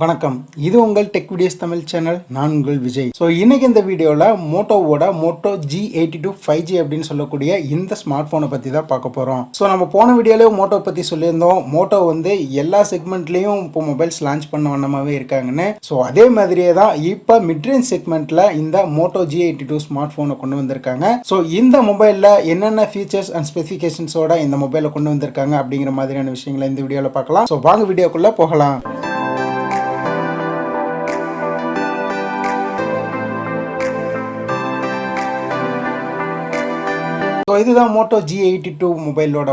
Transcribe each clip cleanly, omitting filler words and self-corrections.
வணக்கம், இது உங்கள் டெக் வீடியோஸ் தமிழ் சேனல். நான் உங்கள் விஜய். ஸோ இன்னைக்கு இந்த வீடியோவில் மோட்டோவோட மோட்டோ g82 5G அப்படின்னு சொல்லக்கூடிய இந்த ஸ்மார்ட் ஃபோனை பற்றி தான் பார்க்க போகிறோம். ஸோ நம்ம போன வீடியோலேயே மோட்டோ பற்றி சொல்லியிருந்தோம். மோட்டோ வந்து எல்லா செக்மெண்ட்லேயும் இப்போ மொபைல்ஸ் லான்ச் பண்ண வண்ணமாகவே இருக்காங்கன்னு. ஸோ அதே மாதிரியே தான் இப்போ மிட்ரேஞ்ச் செக்மெண்ட்டில் இந்த மோட்டோ g82 ஸ்மார்ட் ஃபோனை கொண்டு வந்திருக்காங்க. ஸோ இந்த மொபைலில் என்னென்ன ஃபீச்சர்ஸ் அண்ட் ஸ்பெசிஃபிகேஷன்ஸோட இந்த மொபைலை கொண்டு வந்திருக்காங்க அப்படிங்கிற மாதிரியான விஷயங்களை இந்த வீடியோவில் பார்க்கலாம். ஸோ வாங்க வீடியோக்குள்ளே போகலாம். ஸோ இதுதான் மோட்டோ g82 மொபைலோட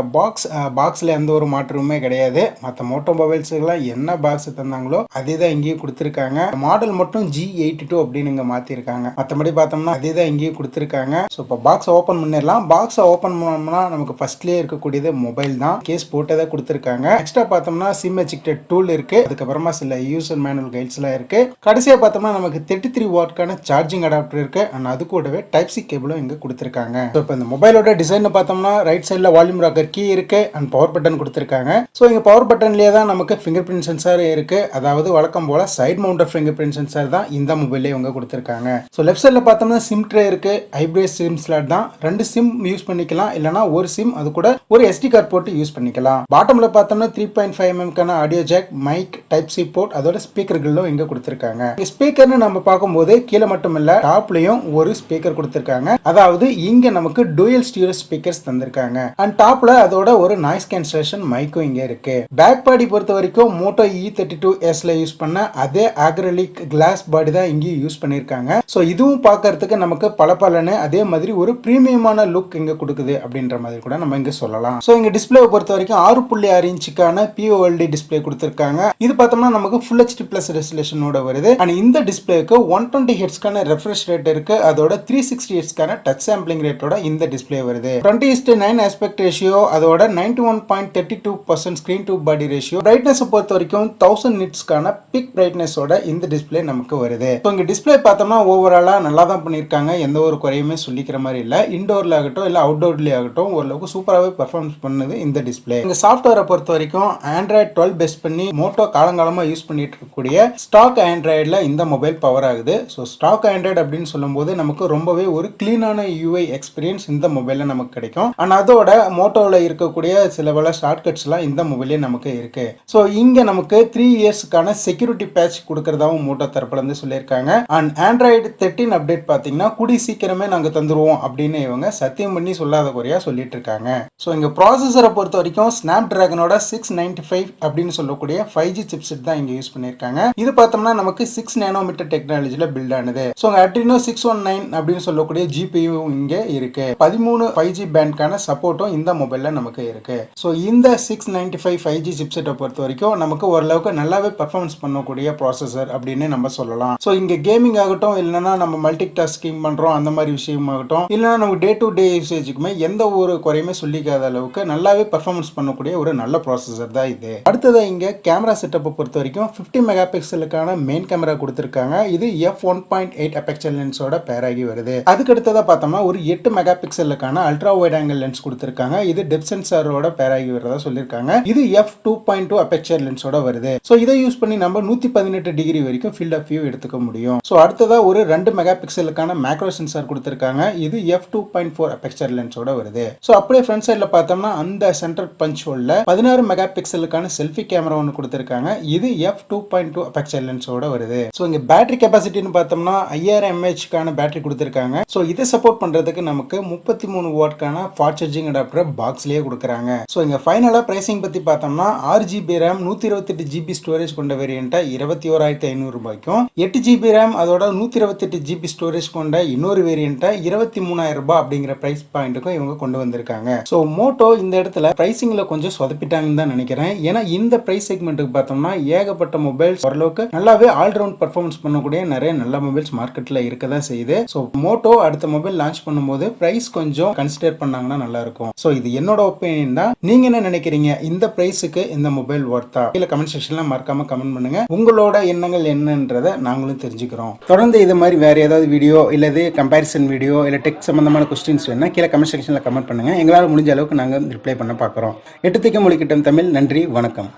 பாக்ஸில் எந்த ஒரு மாற்றமுமே கிடையாது. மற்ற மோட்டோ மொபைல்ஸுக்கெல்லாம் என்ன பாக்ஸ் தந்தாங்களோ அதே தான் இங்கேயும் கொடுத்துருக்காங்க. மாடல் மட்டும் g82 அப்படின்னு இங்கே மாற்றிருக்காங்க. மற்றபடி பார்த்தோம்னா அதே தான் இங்கேயும் கொடுத்துருக்காங்க. ஸோ இப்போ பாக்ஸை ஓப்பன் பண்ணிடலாம். பாக்ஸை ஓப்பன் பண்ணோம்னா நமக்கு ஃபர்ஸ்ட்லேயே இருக்கக்கூடியது மொபைல் தான். கேஸ் போட்டதை கொடுத்துருக்காங்க. எக்ஸ்ட்ரா பார்த்தோம்னா சிம் எஜெக்டட் டூல் இருக்கு. அதுக்கப்புறமா சில யூசர் மேனுவல் கைட்ஸ்லாம் இருக்கு. கடைசியாக பார்த்தோம்னா நமக்கு 33 வாட்கான சார்ஜிங் அடாப்டர் இருக்கு. அண்ட் அது கூடவே டைப் சி கேபிளும் இங்கே கொடுத்துருக்காங்க. ஸோ இப்போ இந்த மொபைலோட டிசைன் பார்த்தோம்னா ரைட் சைடில் வால்யூம் ராக்கர் கீ இருக்கு அண்ட் பவர் பட்டன் கொடுத்துருக்காங்க. ஸோ இங்கே பவர் பட்டன்லேயே தான் நமக்கு ஃபிங்கர் பிரிண்ட் சென்சார் இருக்கு. அதாவது வழக்கம் போல side mounted fingerprint sensor தான் இந்த மொபைல்லே இவங்க கொடுத்துருக்காங்க. ஸோ லெஃப்ட் சைடில் பார்த்தோம்னா சிம் ட்ரே இருக்கு. ஹைப்ரிட் சிம் ஸ்லாட் தான். 2 சிம் யூஸ் பண்ணிக்கலாம், இல்லைனா ஒரு சிம் அது கூட ஒரு SD கார்டு போட்டு யூஸ் பண்ணிக்கலாம். பாட்டம்ல பார்த்தோம்னா 3.5 mm audio jack, mic, type C port, அதோட ஸ்பீக்கர்களும் இங்க கொடுத்துருக்காங்க. ஸ்பீக்கர்னு நம்ம பார்க்கும்போது கீழே மட்டும் இல்ல டாப்லயும் ஒரு ஸ்பீக்கர் கொடுத்துருக்காங்க. அதாவது இங்க நமக்கு டூயல் ஸ்டீரியோ ஸ்பீக்கர்ஸ் தந்திருக்காங்க. அண்ட் டாப்ல அதோட ஒரு நாய்ஸ் கேன்சலேஷன் மைக்கும் இங்க இருக்கு. பேக் பாடி பொறுத்த வரைக்கும் மோட்டோ E32s ல யூஸ் பண்ண அதே அக்ரிலிக் கிளாஸ் பாடி தான் இங்கேயும் யூஸ் பண்ணிருக்காங்க. ஸோ இதுவும் பார்க்கறதுக்கு நமக்கு பளபளன்னு அதே மாதிரி ஒரு பிரீமியமான லுக் இங்க கொடுக்குது அப்படின்ற மாதிரி கூட நம்ம இங்க சொல்லலாம். ஸோ இங்க டிஸ்பிளே பொறுத்த வரைக்கும் 6.6 இன்ச்சுக்கான POLD டிஸ்பிளே கொடுத்திருக்காங்க. இது பார்த்தோம்னா நமக்கு ஃபுல் HD பிளஸ் ரெசல்யூஷனோட வருது. அண்ட் இந்த டிஸ்பிளேக்கு 120 ஹெர்ட்ஸ்க்கான ரெஃப்ரெஷ் ரேட் இருக்கு. அதோட 360 ஹெர்ட்ஸ்க்கான டச் சாம்பிளிங் ரேட்டோட இந்த டிஸ்பிளே வருது. 20:9 ஆஸ்பெக்ட் ரேஷியோ, அதோட 91.32% screen to body ratio. Brightness பொறுத்த வரைக்கும் 1000 நிட்ஸ்க்கான பிக் பிரைட்னஸோட இந்த டிஸ்பிளே நமக்கு வருது. ஸோ இங்க டிஸ்பிளே பார்த்தோம்னா ஓவராலா நல்லா தான் பண்ணியிருக்காங்க. எந்த ஒரு குறையுமே சொல்லிக்கிற மாதிரி இல்லை. இன்டோர்ல ஆகட்டும் இல்லை அவுட்டோர்லேயே ஆகட்டும் ஓரளவுக்கு சூப்பராகவே பர்ஃபார்மன்ஸ் பண்ணுது இந்த டிஸ்பிளே. இந்த சாஃப்ட்வேரை பொறுத்த வரைக்கும் ஆண்ட்ராய்ட் 12 பேஸ் பண்ணி மோட்டோ காலங்காலமாக யூஸ் பண்ணிட்டு இருக்கக்கூடிய ஸ்டாக் ஆண்ட்ராய்டில் இந்த மொபைல் பவர் ஆகுது. ஸோ ஸ்டாக் ஆண்ட்ராய்டு அப்படின்னு சொல்லும்போது நமக்கு ரொம்பவே ஒரு கிளீனான UI எக்ஸ்பீரியன்ஸ் இந்த மொபைலில் நமக்கு கிடைக்கும். அண்ட் அதோட மோட்டோவில் இருக்கக்கூடிய சில பல ஷார்ட்கட்ஸ்லாம் இந்த மொபைலே நமக்கு இருக்கு. ஸோ இங்க நமக்கு 3 இயர்ஸ்க்கான செக்யூரிட்டி பேட்ச் கொடுக்கறதாவும் மோட்டோ தரப்புல இருந்து சொல்லியிருக்காங்க. அண்ட் ஆண்ட்ராய்டு 13 அப்டேட் பார்த்தீங்கன்னா கூடி சீக்கிரமே நாங்கள் தந்துருவோம் அப்படின்னு இவங்க சத்தியம் பண்ணி சொல்லாத குறையா சொல்லிட்டு இருக்காங்க. ஸோ இங்க ப்ராசஸரை பொறுத்த வரைக்கும் ஸ்னாப் டிராகனோட 695 அப்படின்னு சொல்லக்கூடிய 5G சிப்செட் தான் இங்க யூஸ் பண்ணியிருக்காங்க. இது பார்த்தோம்னா நமக்கு 6 நேனோமீட்டர் டெக்னாலஜியில் பில்ட் ஆனது. ஸோ Adreno 619 அப்படின்னு சொல்லக்கூடிய GPU இங்க இருக்கு. 13 5G பேண்ட்கான சப்போர்ட்டும் இந்த மொபைல்ல நமக்கு இருக்கு. ஸோ இந்த 695 5G சிப்செட்டை பொறுத்த வரைக்கும் நமக்கு ஓரளவுக்கு நல்லாவே பர்ஃபார்மன்ஸ் பண்ணக்கூடிய ப்ராசஸர் அப்படின்னு நம்ம சொல்லலாம். ஸோ இங்க கேமிங் ஆகட்டும், இல்லைன்னா நம்ம மல்டி டாஸ்கிங் பண்றோம் அந்த மாதிரி விஷயமாகட்டும், இல்லைன்னா நம்ம டே டு டே யூசேஜுக்குமே எந்த ஒரு குறையுமே சொல்லிக்காத அளவுக்கு நல்லாவே பர்ஃபார்மன்ஸ் பண்ணக்கூடிய ஒரு நல்ல ப்ராசஸர் தான் இது. அடுத்தது இங்க கேமரா செட்டப்பை பொறுத்த வரைக்கும் 50 மெகா பிக்சலுக்கான மெயின் கேமரா கொடுத்திருக்காங்க. இது f1.8 அப்பேச்சர் லென்ஸோட பேர் ஆகி வருது. அதுக்கு அடுத்ததா பார்த்தோம்னா ஒரு 8 மெகா பிக்சலுக்கான அல்ட்ரா வைட் ஆங்கிள் லென்ஸ் கொடுத்திருக்காங்க. இது டெப்த் சென்சாரோட பேர் ஆகி வரதா சொல்லியிருக்காங்க. இது f2.2 அப்பேச்சர் லென்ஸோட வருது. ஸோ இதை யூஸ் பண்ணி நம்ம 118 டிகிரி வரைக்கும் ஃபீல்ட் ஆஃப் வியூ எடுத்துக்க முடியும். ஸோ அடுத்ததா ஒரு 2 மெகா பிக்சலுக்கான மேக்ரோ சென்சார் கொடுத்திருக்காங்க. இது f2.4 அப்பேச்சர் லென்ஸோட வருது. ஸோ அப்படியே ஃப்ரண்ட் சைட்ல பார்த்தோம்னா அந்த சென்டர் பஞ்ச் ஹோல்ல 16 மெகா பிக்சலுக்கான செல்ஃபி கேமரா ஒன்று கொடுத்திருக்காங்க. இது f2.2 அப்பேச்சர் லென்ஸோட வருது. ஸோ இங்க பேட்டரி கெபாசிட்டின்னு பார்த்தோம்னா 5000 mAhக்கான பேட்டரி கொடுத்திருக்காங்க. ஸோ இதை சப்போர்ட் பண்றதுக்கு நமக்கு 33 வாட்கான ஃபாஸ்ட் சார்ஜிங் அடாப்டர் பாக்ஸ்லயே கொடுக்குறாங்க. ஸோ இங்க ஃபைனலா பிரைசிங் பத்தி பார்த்தோம்னா 6GB RAM 128GB ஸ்டோரேஜ் கொண்ட வேரியண்டா 21,500 ரூபாய்க்கும், 8GB RAM அதோட 128GB ஸ்டோரேஜ் கொண்ட இன்னொரு வேரியண்டா 23,000 ரூபாய் அப்படிங்கிற பிரைஸ் பாயிண்ட்டுக்கும் இவங்க கொண்டு வந்திருக்காங்க. ஸோ மோட்டோ இந்த இடத்துல பிரைசிங்ல கொஞ்சம் சொதப்பிட்டாங்கன்னு தான் நினைக்கிறேன். ஏன்னா இந்த பிரைஸ் செக்மெண்ட்டுக்கு பார்த்தோம்னா ஏகப்பட்ட மொபைல்ஸ் ஓரளவுக்கு நல்லாவே ஆல்ரவுண்ட் பர்ஃபார்மன்ஸ் பண்ணக்கூடிய நிறைய நல்ல மொபைல்ஸ் மார்க்கெட்ல இருக்கதான் செய்யுது. ஸோ மோட்டோ அடுத்த மொபைல் லான்ச் பண்ணும்போது பிரைஸ் கொஞ்சம் கன்சிடர் பண்ணாங்கன்னா நல்லா இருக்கும். சோ இது என்னோட ஒப்பீனியன் தான். நீங்க என்ன நினைக்கிறீங்க? இந்த பிரைஸுக்கு இந்த மொபைல் வர்த்தா? கீழ கமெண்ட் செக்ஷன்ல மறக்காம கமெண்ட் பண்ணுங்க. உங்களோட எண்ணங்கள் என்னன்றதை நாங்களும் தெரிஞ்சுக்கிறோம். தொடர்ந்து இது மாதிரி வேற ஏதாவது வீடியோ இல்லது கம்பேரிசன் வீடியோ இல்ல டெக் சம்பந்தமான கொஸ்டின்ஸ் வேணா கீழ கமெண்ட் செக்ஷன்ல கமெண்ட் பண்ணுங்க. எங்களால் முடிஞ்ச அளவுக்கு நாங்க ரிப்ளை பண்ண பார்க்குறோம். எட்டு திக்க மொழிக்கிட்டம் தமிழ். நன்றி, வணக்கம்.